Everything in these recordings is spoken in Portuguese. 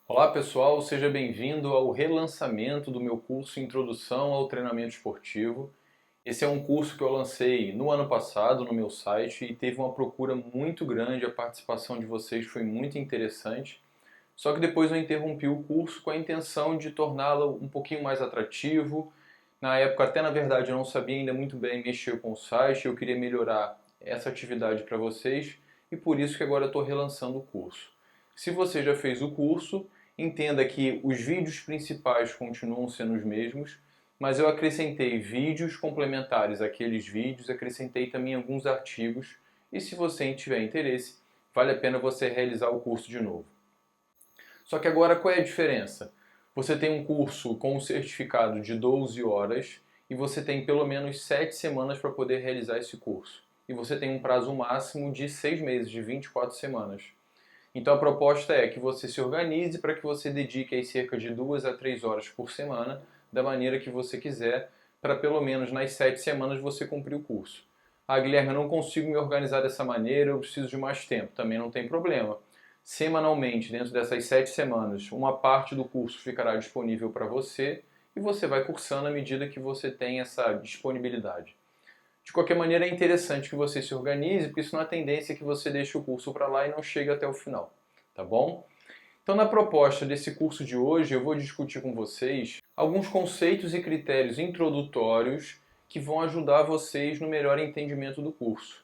Olá pessoal, seja bem-vindo ao relançamento do meu curso Introdução ao Treinamento Esportivo. Esse é um curso que eu lancei no ano passado no meu site e teve uma procura muito grande, a participação de vocês foi muito interessante. Só que depois eu interrompi o curso com a intenção de torná-lo um pouquinho mais atrativo. Na época, até na verdade, eu não sabia ainda muito bem mexer com o site, eu queria melhorar essa atividade para vocês e por isso que agora eu estou relançando o curso. Se você já fez o curso, entenda que os vídeos principais continuam sendo os mesmos, mas eu acrescentei vídeos complementares àqueles vídeos, acrescentei também alguns artigos e se você tiver interesse, vale a pena você realizar o curso de novo. Só que agora qual é a diferença? Você tem um curso com um certificado de 12 horas e você tem pelo menos 7 semanas para poder realizar esse curso. E você tem um prazo máximo de 6 meses, de 24 semanas. Então a proposta é que você se organize para que você dedique aí cerca de 2 a 3 horas por semana, da maneira que você quiser, para pelo menos nas 7 semanas você cumprir o curso. Ah, Guilherme, eu não consigo me organizar dessa maneira, eu preciso de mais tempo. Também não tem problema. Semanalmente, dentro dessas 7 semanas, uma parte do curso ficará disponível para você e você vai cursando à medida que você tem essa disponibilidade. De qualquer maneira, é interessante que você se organize, porque senão a tendência é que você deixe o curso para lá e não chegue até o final, tá bom? Então, na proposta desse curso de hoje, eu vou discutir com vocês alguns conceitos e critérios introdutórios que vão ajudar vocês no melhor entendimento do curso.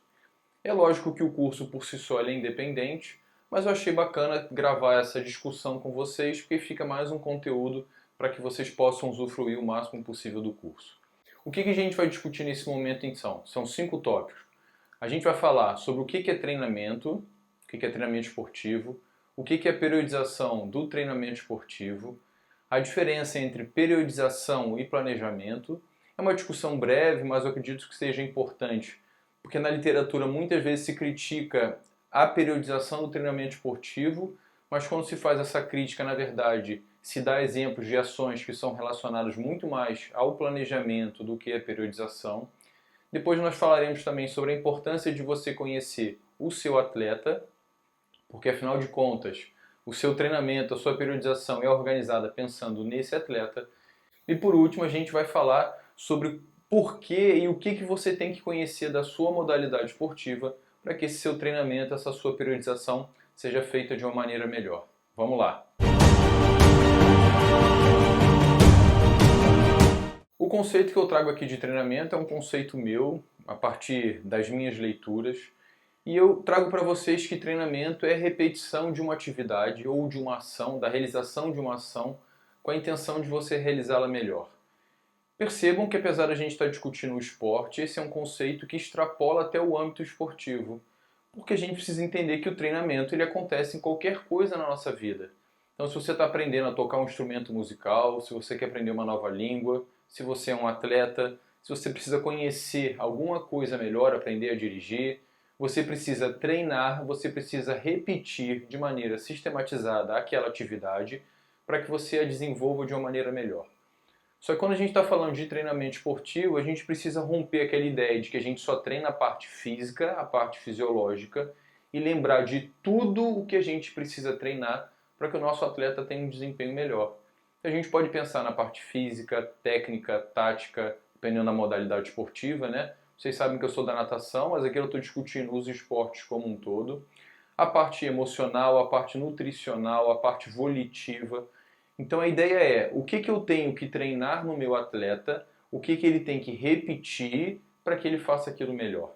É lógico que o curso por si só é independente, mas eu achei bacana gravar essa discussão com vocês, porque fica mais um conteúdo para que vocês possam usufruir o máximo possível do curso. O que a gente vai discutir nesse momento então? São 5 tópicos. A gente vai falar sobre o que é treinamento, o que é treinamento esportivo, o que é periodização do treinamento esportivo, a diferença entre periodização e planejamento. É uma discussão breve, mas eu acredito que seja importante, porque na literatura muitas vezes se critica a periodização do treinamento esportivo, mas quando se faz essa crítica, na verdade, se dá exemplos de ações que são relacionadas muito mais ao planejamento do que à periodização. Depois nós falaremos também sobre a importância de você conhecer o seu atleta, porque afinal de contas, o seu treinamento, a sua periodização é organizada pensando nesse atleta. E por último, a gente vai falar sobre por que e o que você tem que conhecer da sua modalidade esportiva para que esse seu treinamento, essa sua periodização seja feita de uma maneira melhor. Vamos lá! O conceito que eu trago aqui de treinamento é um conceito meu, a partir das minhas leituras, e eu trago para vocês que treinamento é repetição de uma atividade ou de uma ação, da realização de uma ação, com a intenção de você realizá-la melhor. Percebam que apesar da gente estar discutindo o esporte, esse é um conceito que extrapola até o âmbito esportivo, porque a gente precisa entender que o treinamento ele acontece em qualquer coisa na nossa vida. Então, se você está aprendendo a tocar um instrumento musical, se você quer aprender uma nova língua, se você é um atleta, se você precisa conhecer alguma coisa melhor, aprender a dirigir, você precisa treinar, você precisa repetir de maneira sistematizada aquela atividade para que você a desenvolva de uma maneira melhor. Só que quando a gente está falando de treinamento esportivo, a gente precisa romper aquela ideia de que a gente só treina a parte física, a parte fisiológica, e lembrar de tudo o que a gente precisa treinar para que o nosso atleta tenha um desempenho melhor. A gente pode pensar na parte física, técnica, tática, dependendo da modalidade esportiva, né? Vocês sabem que eu sou da natação, mas aqui eu estou discutindo os esportes como um todo. A parte emocional, a parte nutricional, a parte volitiva. Então a ideia é o que eu tenho que treinar no meu atleta, o que ele tem que repetir para que ele faça aquilo melhor.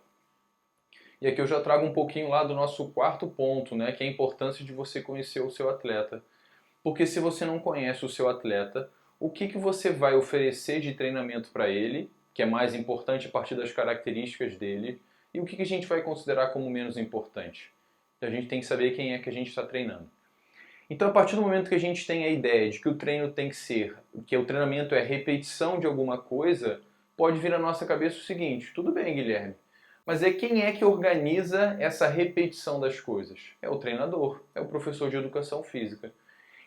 E aqui eu já trago um pouquinho lá do nosso quarto ponto, né, que é a importância de você conhecer o seu atleta. Porque se você não conhece o seu atleta, o que você vai oferecer de treinamento para ele, que é mais importante a partir das características dele, e o que a gente vai considerar como menos importante. Então a gente tem que saber quem é que a gente está treinando. Então, a partir do momento que a gente tem a ideia de que o treino tem que ser, que o treinamento é repetição de alguma coisa, pode vir à nossa cabeça o seguinte: tudo bem, Guilherme, mas quem é que organiza essa repetição das coisas? É o treinador, é o professor de educação física.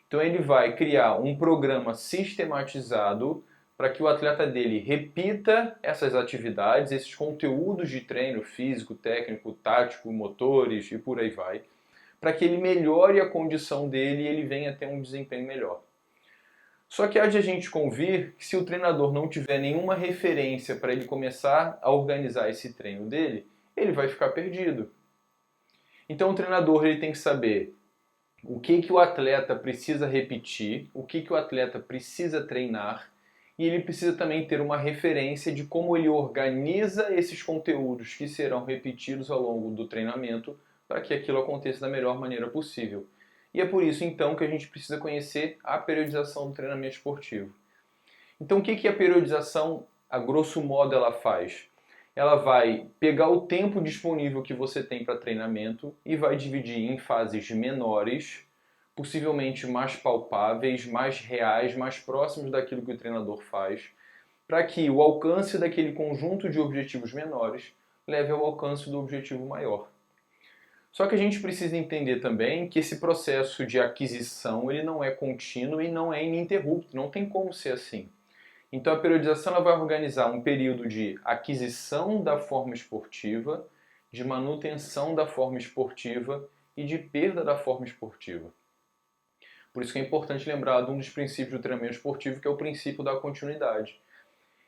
Então, ele vai criar um programa sistematizado para que o atleta dele repita essas atividades, esses conteúdos de treino físico, técnico, tático, motores e por aí vai, para que ele melhore a condição dele e ele venha a ter um desempenho melhor. Só que há de a gente convir que se o treinador não tiver nenhuma referência para ele começar a organizar esse treino dele, ele vai ficar perdido. Então o treinador ele tem que saber o que o atleta precisa repetir, o que o atleta precisa treinar, e ele precisa também ter uma referência de como ele organiza esses conteúdos que serão repetidos ao longo do treinamento para que aquilo aconteça da melhor maneira possível. E é por isso então que a gente precisa conhecer a periodização do treinamento esportivo. Então o que a periodização, a grosso modo, ela faz? Ela vai pegar o tempo disponível que você tem para treinamento e vai dividir em fases menores, possivelmente mais palpáveis, mais reais, mais próximos daquilo que o treinador faz, para que o alcance daquele conjunto de objetivos menores leve ao alcance do objetivo maior. Só que a gente precisa entender também que esse processo de aquisição ele não é contínuo e não é ininterrupto, não tem como ser assim. Então a periodização ela vai organizar um período de aquisição da forma esportiva, de manutenção da forma esportiva e de perda da forma esportiva. Por isso que é importante lembrar de um dos princípios do treinamento esportivo, que é o princípio da continuidade.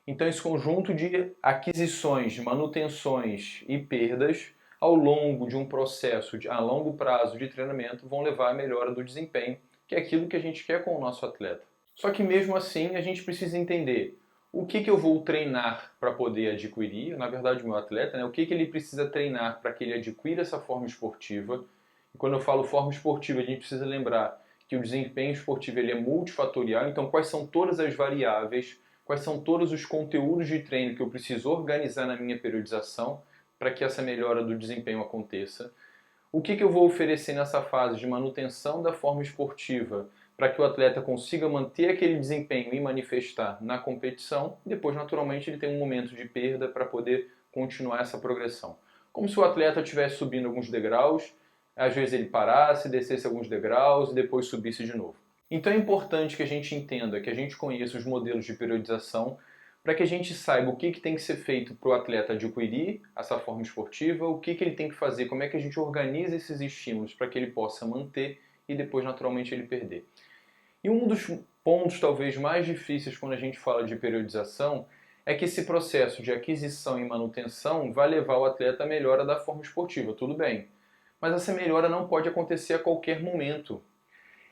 Então esse conjunto de aquisições, manutenções e perdas ao longo de um processo a longo prazo de treinamento vão levar à melhora do desempenho, que é aquilo que a gente quer com o nosso atleta. Só que mesmo assim a gente precisa entender o que eu vou treinar para poder adquirir, na verdade o meu atleta, né, o que ele precisa treinar para que ele adquira essa forma esportiva. E quando eu falo forma esportiva, a gente precisa lembrar que o desempenho esportivo ele é multifatorial, então quais são todas as variáveis, quais são todos os conteúdos de treino que eu preciso organizar na minha periodização para que essa melhora do desempenho aconteça. O que eu vou oferecer nessa fase de manutenção da forma esportiva para que o atleta consiga manter aquele desempenho e manifestar na competição. Depois, naturalmente, ele tem um momento de perda para poder continuar essa progressão. Como se o atleta estivesse subindo alguns degraus, às vezes ele parasse, descesse alguns degraus e depois subisse de novo. Então é importante que a gente entenda, que a gente conheça os modelos de periodização para que a gente saiba o que tem que ser feito para o atleta adquirir essa forma esportiva, o que ele tem que fazer, como é que a gente organiza esses estímulos para que ele possa manter e depois naturalmente ele perder. E um dos pontos talvez mais difíceis quando a gente fala de periodização é que esse processo de aquisição e manutenção vai levar o atleta à melhora da forma esportiva, tudo bem. Mas essa melhora não pode acontecer a qualquer momento.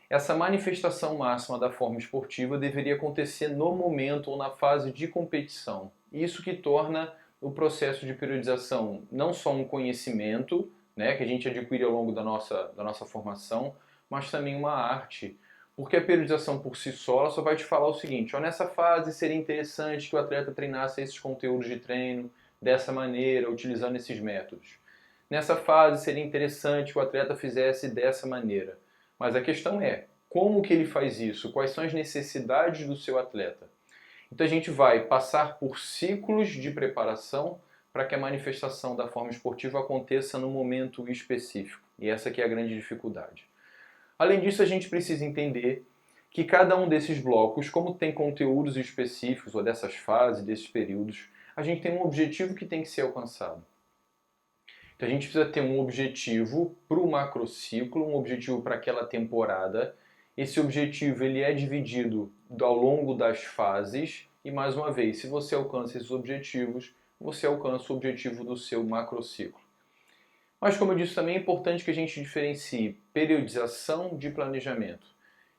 Essa manifestação máxima da forma esportiva deveria acontecer no momento ou na fase de competição. Isso que torna o processo de periodização não só um conhecimento, né, que a gente adquire ao longo da nossa formação, mas também uma arte. Porque a periodização por si só ela só vai te falar o seguinte, ó, nessa fase seria interessante que o atleta treinasse esses conteúdos de treino dessa maneira, utilizando esses métodos. Nessa fase seria interessante que o atleta fizesse dessa maneira. Mas a questão é, como que ele faz isso? Quais são as necessidades do seu atleta? Então a gente vai passar por ciclos de preparação para que a manifestação da forma esportiva aconteça no momento específico. E essa aqui é a grande dificuldade. Além disso, a gente precisa entender que cada um desses blocos, como tem conteúdos específicos, ou dessas fases, desses períodos, a gente tem um objetivo que tem que ser alcançado. Então a gente precisa ter um objetivo para o macrociclo, um objetivo para aquela temporada. Esse objetivo ele é dividido ao longo das fases e, mais uma vez, se você alcança esses objetivos, você alcança o objetivo do seu macrociclo. Mas, como eu disse, também é importante que a gente diferencie periodização de planejamento.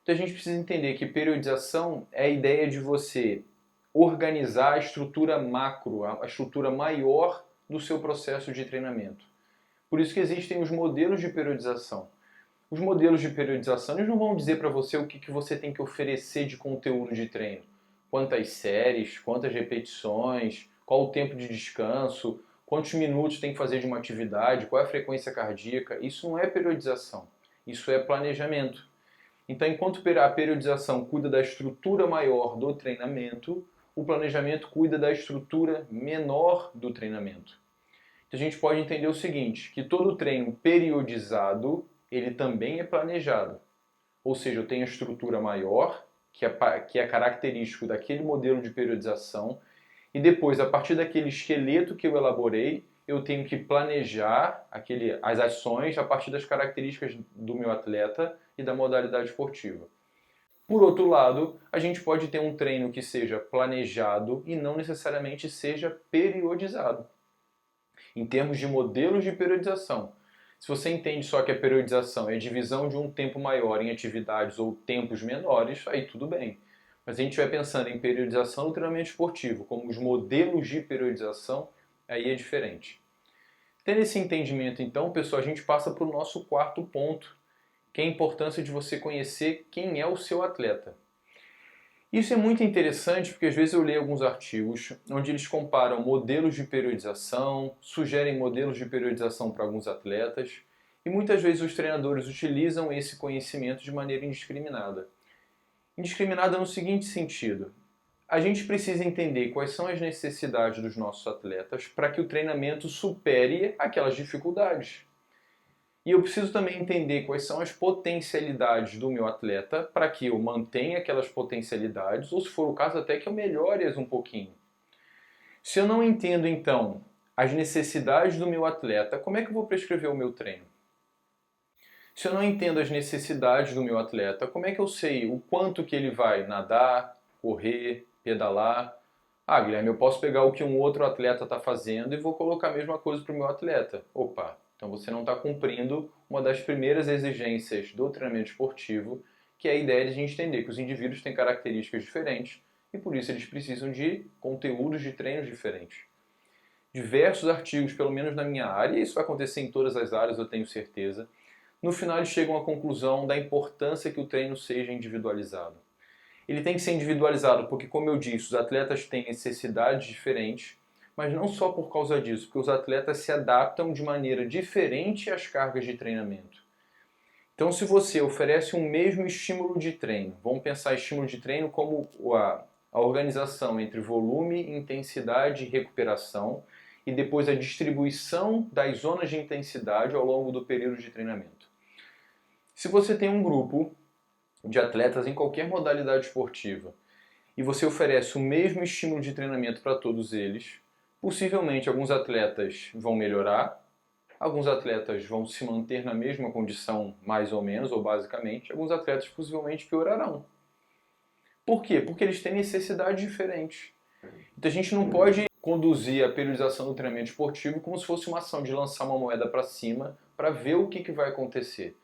Então a gente precisa entender que periodização é a ideia de você organizar a estrutura macro, a estrutura maior do seu processo de treinamento. Por isso que existem os modelos de periodização. Os modelos de periodização eles não vão dizer para você o que você tem que oferecer de conteúdo de treino. Quantas séries, quantas repetições, qual o tempo de descanso, quantos minutos tem que fazer de uma atividade, qual é a frequência cardíaca. Isso não é periodização, isso é planejamento. Então, enquanto a periodização cuida da estrutura maior do treinamento, o planejamento cuida da estrutura menor do treinamento. Então, a gente pode entender o seguinte, que todo treino periodizado, ele também é planejado. Ou seja, eu tenho a estrutura maior, que é característico daquele modelo de periodização, e depois, a partir daquele esqueleto que eu elaborei, eu tenho que planejar as ações a partir das características do meu atleta e da modalidade esportiva. Por outro lado, a gente pode ter um treino que seja planejado e não necessariamente seja periodizado. Em termos de modelos de periodização, se você entende só que a periodização é a divisão de um tempo maior em atividades ou tempos menores, aí tudo bem. Mas se a gente estiver pensando em periodização do treinamento esportivo, como os modelos de periodização, aí é diferente. Tendo esse entendimento, então, pessoal, a gente passa para o nosso quarto ponto, que é a importância de você conhecer quem é o seu atleta. Isso é muito interessante porque às vezes eu leio alguns artigos onde eles comparam modelos de periodização, sugerem modelos de periodização para alguns atletas e muitas vezes os treinadores utilizam esse conhecimento de maneira indiscriminada. Indiscriminada no seguinte sentido: a gente precisa entender quais são as necessidades dos nossos atletas para que o treinamento supere aquelas dificuldades. E eu preciso também entender quais são as potencialidades do meu atleta para que eu mantenha aquelas potencialidades, ou se for o caso até que eu melhore-as um pouquinho. Se eu não entendo então as necessidades do meu atleta, como é que eu vou prescrever o meu treino? Se eu não entendo as necessidades do meu atleta, como é que eu sei o quanto que ele vai nadar, correr, pedalar? Ah, Guilherme, eu posso pegar o que um outro atleta está fazendo e vou colocar a mesma coisa para o meu atleta. Opa! Então você não está cumprindo uma das primeiras exigências do treinamento esportivo, que é a ideia de a gente entender que os indivíduos têm características diferentes e por isso eles precisam de conteúdos de treinos diferentes. Diversos artigos, pelo menos na minha área, e isso vai acontecer em todas as áreas, eu tenho certeza, no final eles chegam à conclusão da importância que o treino seja individualizado. Ele tem que ser individualizado porque, como eu disse, os atletas têm necessidades diferentes, mas não só por causa disso, porque os atletas se adaptam de maneira diferente às cargas de treinamento. Então, se você oferece um mesmo estímulo de treino, vamos pensar estímulo de treino como a organização entre volume, intensidade e recuperação, e depois a distribuição das zonas de intensidade ao longo do período de treinamento. Se você tem um grupo de atletas em qualquer modalidade esportiva e você oferece o mesmo estímulo de treinamento para todos eles, possivelmente alguns atletas vão melhorar, alguns atletas vão se manter na mesma condição, mais ou menos, ou basicamente, alguns atletas possivelmente piorarão. Por quê? Porque eles têm necessidades diferentes. Então a gente não pode conduzir a periodização do treinamento esportivo como se fosse uma ação de lançar uma moeda para cima para ver o que vai acontecer.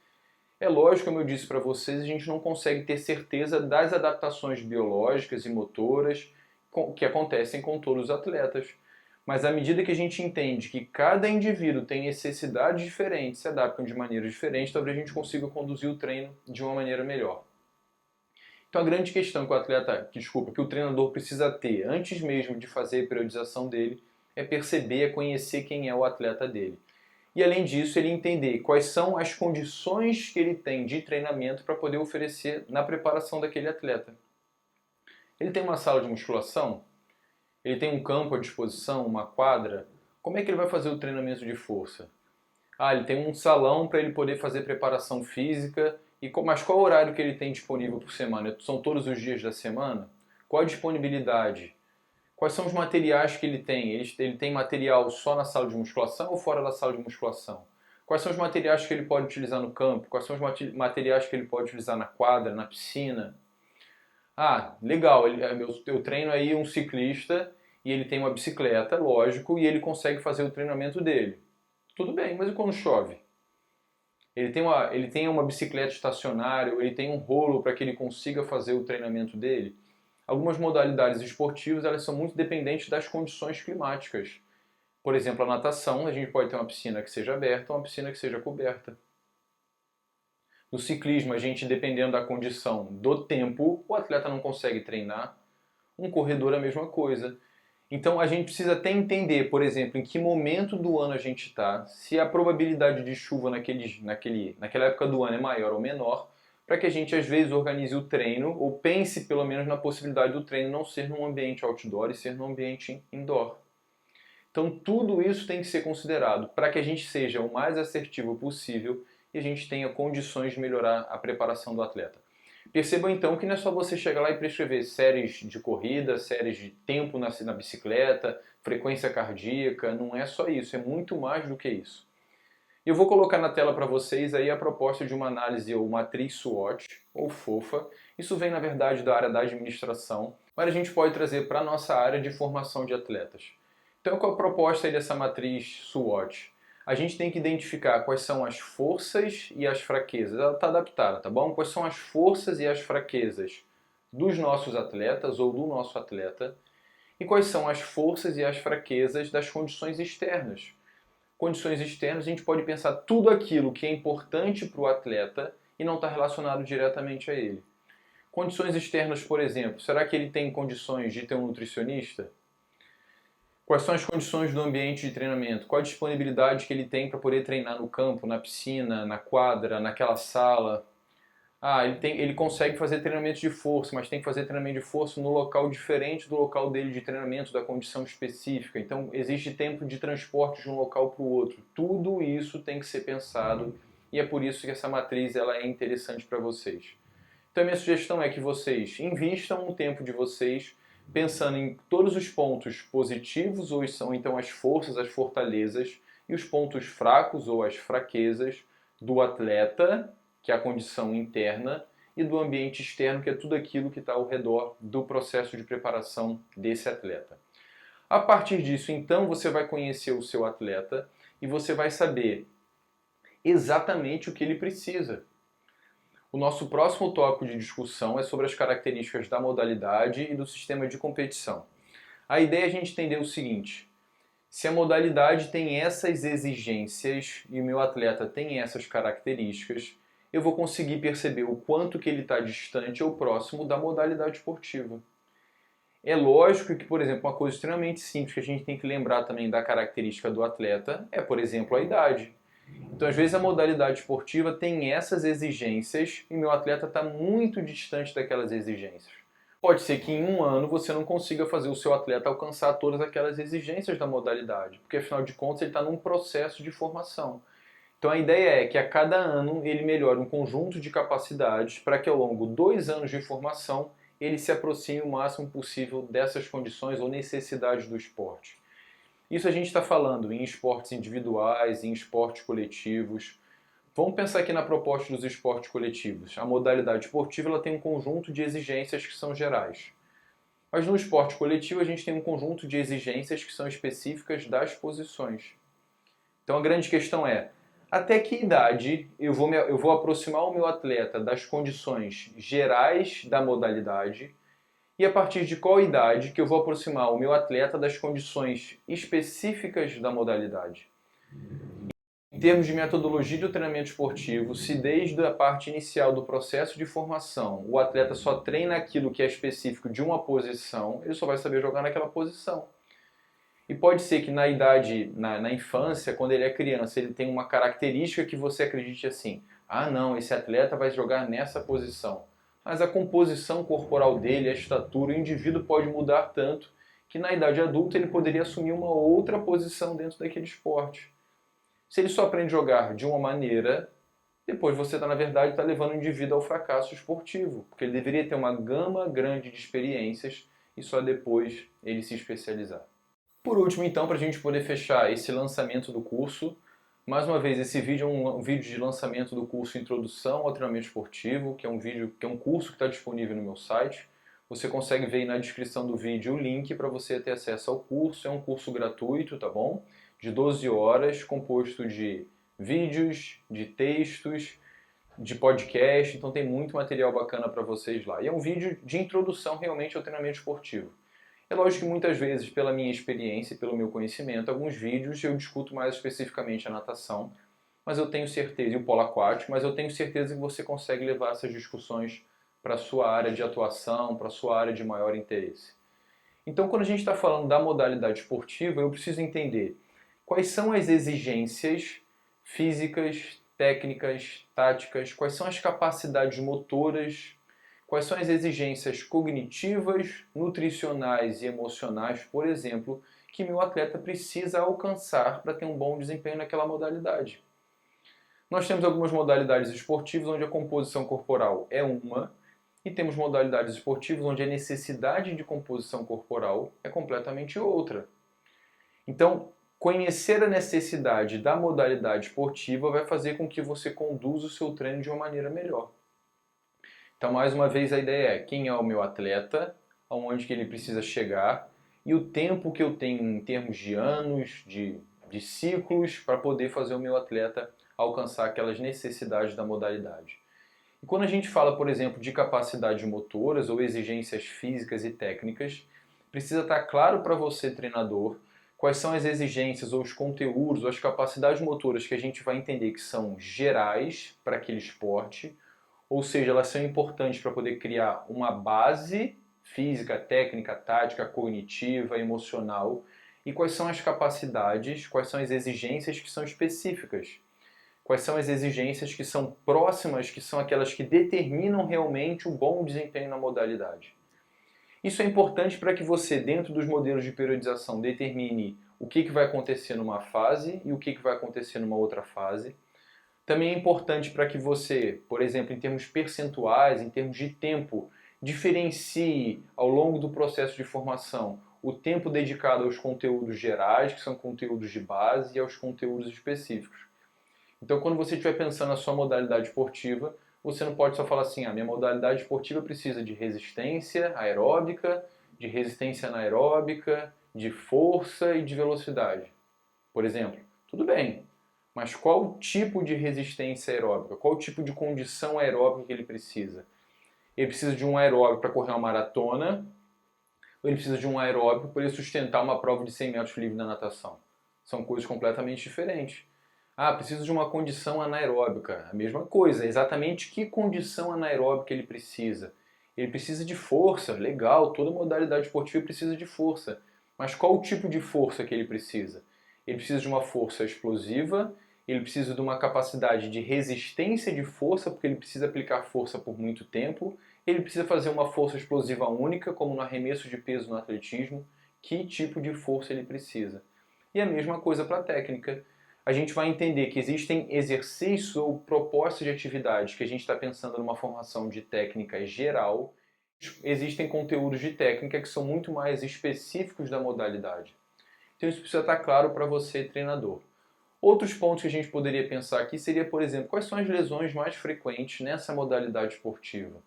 É lógico, como eu disse para vocês, a gente não consegue ter certeza das adaptações biológicas e motoras que acontecem com todos os atletas. Mas à medida que a gente entende que cada indivíduo tem necessidades diferentes, se adaptam de maneira diferente, talvez a gente consiga conduzir o treino de uma maneira melhor. Então a grande questão que o treinador precisa ter antes mesmo de fazer a periodização dele é perceber, é conhecer quem é o atleta dele. E além disso, ele entender quais são as condições que ele tem de treinamento para poder oferecer na preparação daquele atleta. Ele tem uma sala de musculação? Ele tem um campo à disposição, uma quadra? Como é que ele vai fazer o treinamento de força? Ah, ele tem um salão para ele poder fazer preparação física, mas qual horário que ele tem disponível por semana? São todos os dias da semana? Qual a disponibilidade? Quais são os materiais que ele tem? Ele tem material só na sala de musculação ou fora da sala de musculação? Quais são os materiais que ele pode utilizar no campo? Quais são os materiais que ele pode utilizar na quadra, na piscina? Ah, legal, eu treino aí um ciclista e ele tem uma bicicleta, lógico, e ele consegue fazer o treinamento dele. Tudo bem, mas e quando chove? Ele tem uma bicicleta estacionária, ou ele tem um rolo para que ele consiga fazer o treinamento dele? Algumas modalidades esportivas elas são muito dependentes das condições climáticas. Por exemplo, a natação, a gente pode ter uma piscina que seja aberta ou uma piscina que seja coberta. No ciclismo, a gente, dependendo da condição do tempo, o atleta não consegue treinar. Um corredor é a mesma coisa. Então a gente precisa até entender, por exemplo, em que momento do ano a gente está, se a probabilidade de chuva naquela época do ano é maior ou menor, para que a gente às vezes organize o treino ou pense pelo menos na possibilidade do treino não ser num ambiente outdoor e ser num ambiente indoor. Então tudo isso tem que ser considerado para que a gente seja o mais assertivo possível e a gente tenha condições de melhorar a preparação do atleta. Percebam então que não é só você chegar lá e prescrever séries de corrida, séries de tempo na bicicleta, frequência cardíaca, não é só isso, é muito mais do que isso. Eu vou colocar na tela para vocês aí a proposta de uma análise ou matriz SWOT, ou FOFA. Isso vem, na verdade, da área da administração, mas a gente pode trazer para a nossa área de formação de atletas. Então, qual a proposta aí dessa matriz SWOT? A gente tem que identificar quais são as forças e as fraquezas. Ela está adaptada, tá bom? Quais são as forças e as fraquezas dos nossos atletas ou do nosso atleta e quais são as forças e as fraquezas das condições externas. Condições externas, a gente pode pensar tudo aquilo que é importante para o atleta e não está relacionado diretamente a ele. Condições externas, por exemplo, será que ele tem condições de ter um nutricionista? Quais são as condições do ambiente de treinamento? Qual a disponibilidade que ele tem para poder treinar no campo, na piscina, na quadra, naquela sala? Ele consegue fazer treinamento de força, mas tem que fazer treinamento de força no local diferente do local dele de treinamento, da condição específica. Então, existe tempo de transporte de um local para o outro. Tudo isso tem que ser pensado e é por isso que essa matriz ela é interessante para vocês. Então, a minha sugestão é que vocês invistam um tempo de vocês pensando em todos os pontos positivos, ou são então as forças, as fortalezas, e os pontos fracos ou as fraquezas do atleta, que é a condição interna, e do ambiente externo, que é tudo aquilo que está ao redor do processo de preparação desse atleta. A partir disso, então, você vai conhecer o seu atleta e você vai saber exatamente o que ele precisa. O nosso próximo tópico de discussão é sobre as características da modalidade e do sistema de competição. A ideia é a gente entender o seguinte: se a modalidade tem essas exigências e o meu atleta tem essas características, eu vou conseguir perceber o quanto que ele está distante ou próximo da modalidade esportiva. É lógico que, por exemplo, uma coisa extremamente simples que a gente tem que lembrar também da característica do atleta é, por exemplo, a idade. Então, às vezes, a modalidade esportiva tem essas exigências e meu atleta está muito distante daquelas exigências. Pode ser que em um ano você não consiga fazer o seu atleta alcançar todas aquelas exigências da modalidade, porque afinal de contas ele está num processo de formação. Então a ideia é que a cada ano ele melhore um conjunto de capacidades para que ao longo de 2 anos de formação ele se aproxime o máximo possível dessas condições ou necessidades do esporte. Isso a gente está falando em esportes individuais, em esportes coletivos. Vamos pensar aqui na proposta dos esportes coletivos. A modalidade esportiva ela tem um conjunto de exigências que são gerais. Mas no esporte coletivo a gente tem um conjunto de exigências que são específicas das posições. Então a grande questão é, até que idade eu vou aproximar o meu atleta das condições gerais da modalidade e a partir de qual idade que eu vou aproximar o meu atleta das condições específicas da modalidade. Em termos de metodologia do treinamento esportivo, se desde a parte inicial do processo de formação o atleta só treina aquilo que é específico de uma posição, ele só vai saber jogar naquela posição. E pode ser que na idade, na infância, quando ele é criança, ele tem uma característica que você acredite assim: ah não, esse atleta vai jogar nessa posição. Mas a composição corporal dele, a estatura, o indivíduo pode mudar tanto que na idade adulta ele poderia assumir uma outra posição dentro daquele esporte. Se ele só aprende a jogar de uma maneira, depois você na verdade está levando o indivíduo ao fracasso esportivo, porque ele deveria ter uma gama grande de experiências e só depois ele se especializar. Por último, então, para a gente poder fechar esse lançamento do curso, mais uma vez, esse vídeo é um vídeo de lançamento do curso Introdução ao Treinamento Esportivo, que é um curso que está disponível no meu site. Você consegue ver aí na descrição do vídeo o link para você ter acesso ao curso. É um curso gratuito, tá bom? De 12 horas, composto de vídeos, de textos, de podcast, então tem muito material bacana para vocês lá. E é um vídeo de introdução realmente ao treinamento esportivo. É lógico que muitas vezes, pela minha experiência e pelo meu conhecimento, alguns vídeos eu discuto mais especificamente a natação, mas eu tenho certeza, e o polo aquático, mas eu tenho certeza que você consegue levar essas discussões para a sua área de atuação, para a sua área de maior interesse. Então, quando a gente está falando da modalidade esportiva, eu preciso entender quais são as exigências físicas, técnicas, táticas, quais são as capacidades motoras, quais são as exigências cognitivas, nutricionais e emocionais, por exemplo, que meu atleta precisa alcançar para ter um bom desempenho naquela modalidade. Nós temos algumas modalidades esportivas onde a composição corporal é uma, E temos modalidades esportivas onde a necessidade de composição corporal é completamente outra. Então, conhecer a necessidade da modalidade esportiva vai fazer com que você conduza o seu treino de uma maneira melhor. Então, mais uma vez, a ideia é quem é o meu atleta, aonde que ele precisa chegar e o tempo que eu tenho em termos de anos, de ciclos, para poder fazer o meu atleta alcançar aquelas necessidades da modalidade. E quando a gente fala, por exemplo, de capacidades motoras ou exigências físicas e técnicas, precisa estar claro para você, treinador, quais são as exigências ou os conteúdos ou as capacidades motoras que a gente vai entender que são gerais para aquele esporte, ou seja, elas são importantes para poder criar uma base física, técnica, tática, cognitiva, emocional, e quais são as capacidades, quais são as exigências que são específicas. Quais são as exigências que são próximas, que são aquelas que determinam realmente o bom desempenho na modalidade. Isso é importante para que você, dentro dos modelos de periodização, determine o que vai acontecer numa fase e o que vai acontecer numa outra fase. Também é importante para que você, por exemplo, em termos percentuais, em termos de tempo, diferencie ao longo do processo de formação o tempo dedicado aos conteúdos gerais, que são conteúdos de base, e aos conteúdos específicos. Então, quando você estiver pensando na sua modalidade esportiva, você não pode só falar assim, minha modalidade esportiva precisa de resistência aeróbica, de resistência anaeróbica, de força e de velocidade, por exemplo. Tudo bem, mas qual o tipo de resistência aeróbica? Qual o tipo de condição aeróbica que ele precisa? Ele precisa de um aeróbico para correr uma maratona, ou ele precisa de um aeróbico para ele sustentar uma prova de 100 metros livre na natação? São coisas completamente diferentes. Preciso de uma condição anaeróbica. A mesma coisa, exatamente que condição anaeróbica ele precisa. Ele precisa de força, legal, toda modalidade esportiva precisa de força. Mas qual o tipo de força que ele precisa? Ele precisa de uma força explosiva, ele precisa de uma capacidade de resistência de força, porque ele precisa aplicar força por muito tempo, ele precisa fazer uma força explosiva única, como no arremesso de peso no atletismo. Que tipo de força ele precisa? E a mesma coisa para a técnica. A gente vai entender que existem exercícios ou propostas de atividades que a gente está pensando numa formação de técnica geral. Existem conteúdos de técnica que são muito mais específicos da modalidade. Então isso precisa estar claro para você, treinador. Outros pontos que a gente poderia pensar aqui seria, por exemplo, quais são as lesões mais frequentes nessa modalidade esportiva?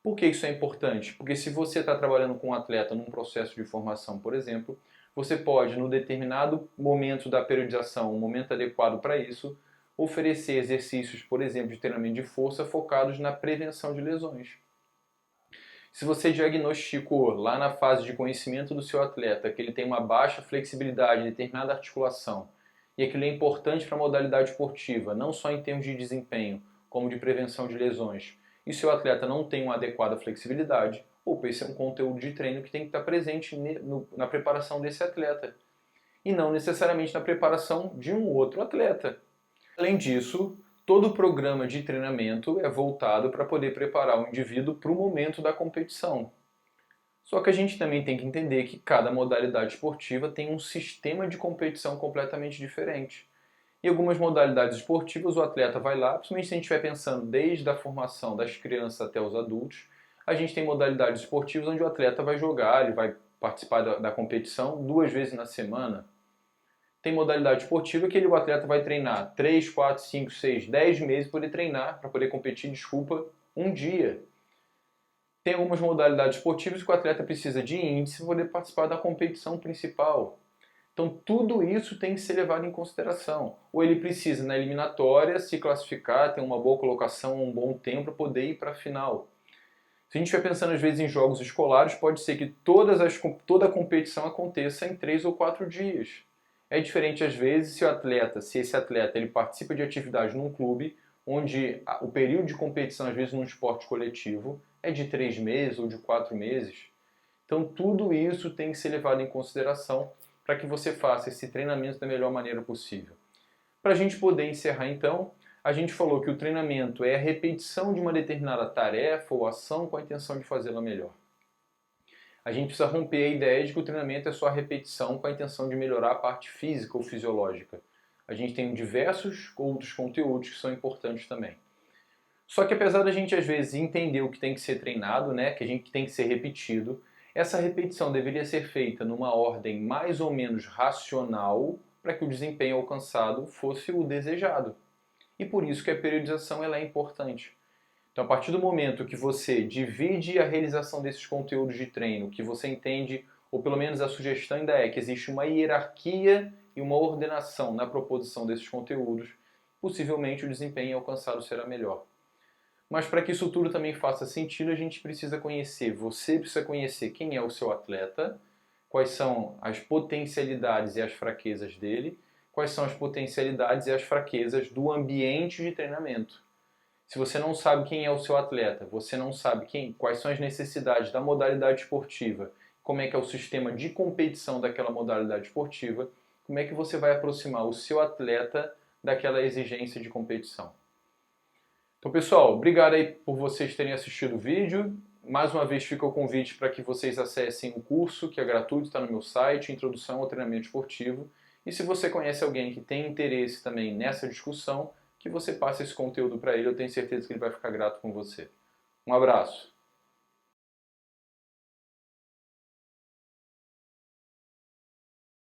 Por que isso é importante? Porque se você está trabalhando com um atleta num processo de formação, por exemplo, você pode, no determinado momento da periodização, um momento adequado para isso, oferecer exercícios, por exemplo, de treinamento de força focados na prevenção de lesões. Se você diagnosticou lá na fase de conhecimento do seu atleta que ele tem uma baixa flexibilidade em determinada articulação e aquilo é importante para a modalidade esportiva, não só em termos de desempenho, como de prevenção de lesões, e seu atleta não tem uma adequada flexibilidade, esse é um conteúdo de treino que tem que estar presente na preparação desse atleta e não necessariamente na preparação de um outro atleta. Além disso, todo o programa de treinamento é voltado para poder preparar o indivíduo para o momento da competição. Só que a gente também tem que entender que cada modalidade esportiva tem um sistema de competição completamente diferente. Em algumas modalidades esportivas, o atleta vai lá, principalmente se a gente estiver pensando desde a formação das crianças até os adultos, a gente tem modalidades esportivas onde o atleta vai jogar, ele vai participar da competição 2 vezes na semana. Tem modalidade esportiva que o atleta vai treinar 3, 4, 5, 6, 10 meses para poder treinar, para poder competir, um dia. Tem algumas modalidades esportivas que o atleta precisa de índice para poder participar da competição principal. Então tudo isso tem que ser levado em consideração. Ou ele precisa, na eliminatória, se classificar, ter uma boa colocação, um bom tempo para poder ir para a final. Se a gente estiver pensando às vezes em jogos escolares, pode ser que toda a competição aconteça em 3 ou 4 dias. É diferente às vezes se esse atleta ele participa de atividade num clube, onde o período de competição às vezes num esporte coletivo é de 3 meses ou de 4 meses. Então tudo isso tem que ser levado em consideração para que você faça esse treinamento da melhor maneira possível. Para a gente poder encerrar então, a gente falou que o treinamento é a repetição de uma determinada tarefa ou ação com a intenção de fazê-la melhor. A gente precisa romper a ideia de que o treinamento é só a repetição com a intenção de melhorar a parte física ou fisiológica. A gente tem diversos outros conteúdos que são importantes também. Só que apesar da gente às vezes entender o que tem que ser treinado, né, que a gente tem que ser repetido, essa repetição deveria ser feita numa ordem mais ou menos racional para que o desempenho alcançado fosse o desejado. E por isso que a periodização ela é importante. Então, a partir do momento que você divide a realização desses conteúdos de treino, que você entende, ou pelo menos a sugestão ainda é que existe uma hierarquia e uma ordenação na proposição desses conteúdos, possivelmente o desempenho alcançado será melhor. Mas para que isso tudo também faça sentido, a gente precisa conhecer, você precisa conhecer quem é o seu atleta, quais são as potencialidades e as fraquezas dele, quais são as potencialidades e as fraquezas do ambiente de treinamento. Se você não sabe quem é o seu atleta, você não sabe quais são as necessidades da modalidade esportiva, como é que é o sistema de competição daquela modalidade esportiva, como é que você vai aproximar o seu atleta daquela exigência de competição. Então, pessoal, obrigado aí por vocês terem assistido o vídeo. Mais uma vez fica o convite para que vocês acessem o curso, que é gratuito, está no meu site, Introdução ao Treinamento Esportivo. E se você conhece alguém que tem interesse também nessa discussão, que você passe esse conteúdo para ele, eu tenho certeza que ele vai ficar grato com você. Um abraço!